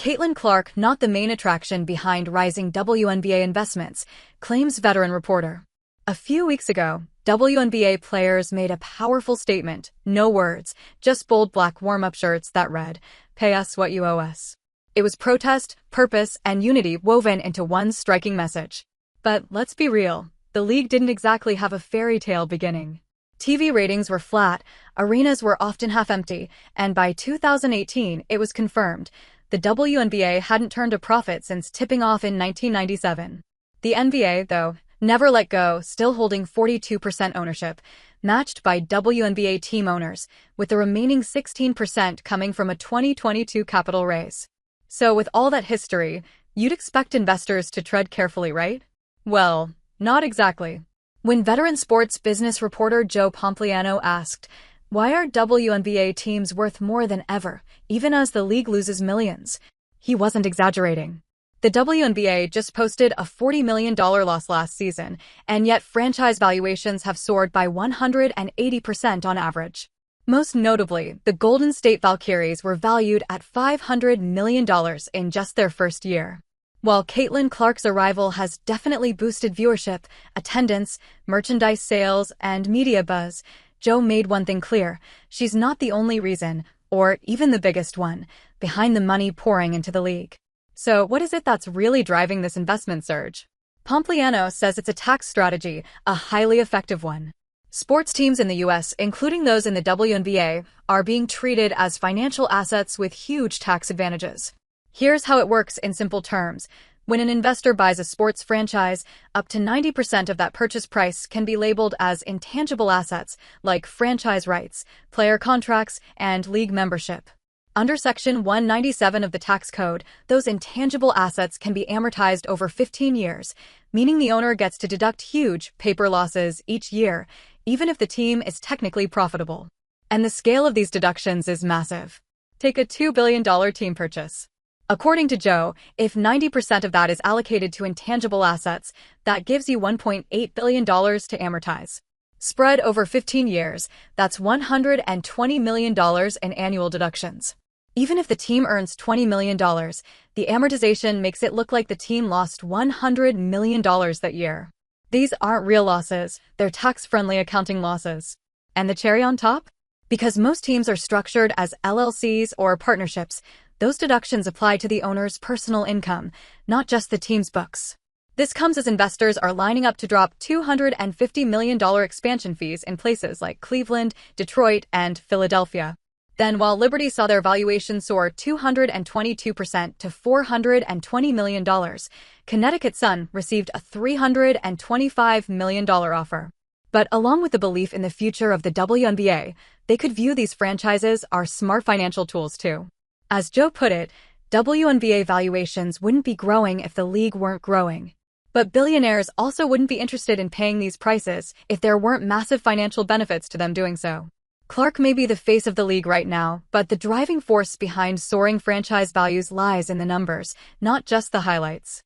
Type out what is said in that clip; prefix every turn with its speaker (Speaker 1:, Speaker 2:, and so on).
Speaker 1: Caitlin Clark not the main attraction behind rising WNBA investments, claims veteran reporter. A few weeks ago, WNBA players made a powerful statement, no words, just bold black warm-up shirts that read, "Pay us what you owe us." It was protest, purpose, and unity woven into one striking message. But let's be real, the league didn't exactly have a fairy tale beginning. TV ratings were flat, arenas were often half empty, and by 2018 it was confirmed. The WNBA hadn't turned a profit since tipping off in 1997. The NBA, though, never let go, still holding 42% ownership, matched by WNBA team owners, with the remaining 16% coming from a 2022 capital raise. So with all that history, you'd expect investors to tread carefully, right? Well, not exactly. When veteran sports business reporter Joe Pompliano asked, "Why are WNBA teams worth more than ever, even as the league loses millions?" he wasn't exaggerating. The WNBA just posted a $40 million loss last season, and yet franchise valuations have soared by 180% on average. Most notably, the Golden State Valkyries were valued at $500 million in just their first year. While Caitlin Clark's arrival has definitely boosted viewership, attendance, merchandise sales, and media buzz, Joe made one thing clear: she's not the only reason, or even the biggest one, behind the money pouring into the league. So what is it that's really driving this investment surge? Pompliano says it's a tax strategy, a highly effective one. Sports teams in the U.S., including those in the WNBA, are being treated as financial assets with huge tax advantages. Here's how it works in simple terms. When an investor buys a sports franchise, up to 90% of that purchase price can be labeled as intangible assets, like franchise rights, player contracts, and league membership. Under Section 197 of the tax code, those intangible assets can be amortized over 15 years, meaning the owner gets to deduct huge paper losses each year, even if the team is technically profitable. And the scale of these deductions is massive. Take a $2 billion team purchase. According to Joe, if 90% of that is allocated to intangible assets, that gives you $1.8 billion to amortize. Spread over 15 years, that's $120 million in annual deductions. Even if the team earns $20 million, the amortization makes it look like the team lost $100 million that year. These aren't real losses, they're tax-friendly accounting losses. And the cherry on top? Because most teams are structured as LLCs or partnerships, those deductions apply to the owner's personal income, not just the team's books. This comes as investors are lining up to drop $250 million expansion fees in places like Cleveland, Detroit, and Philadelphia. Then, while Liberty saw their valuation soar 222% to $420 million, Connecticut Sun received a $325 million offer. But along with the belief in the future of the WNBA, they could view these franchises as smart financial tools too. As Joe put it, WNBA valuations wouldn't be growing if the league weren't growing. But billionaires also wouldn't be interested in paying these prices if there weren't massive financial benefits to them doing so. Clark may be the face of the league right now, but the driving force behind soaring franchise values lies in the numbers, not just the highlights.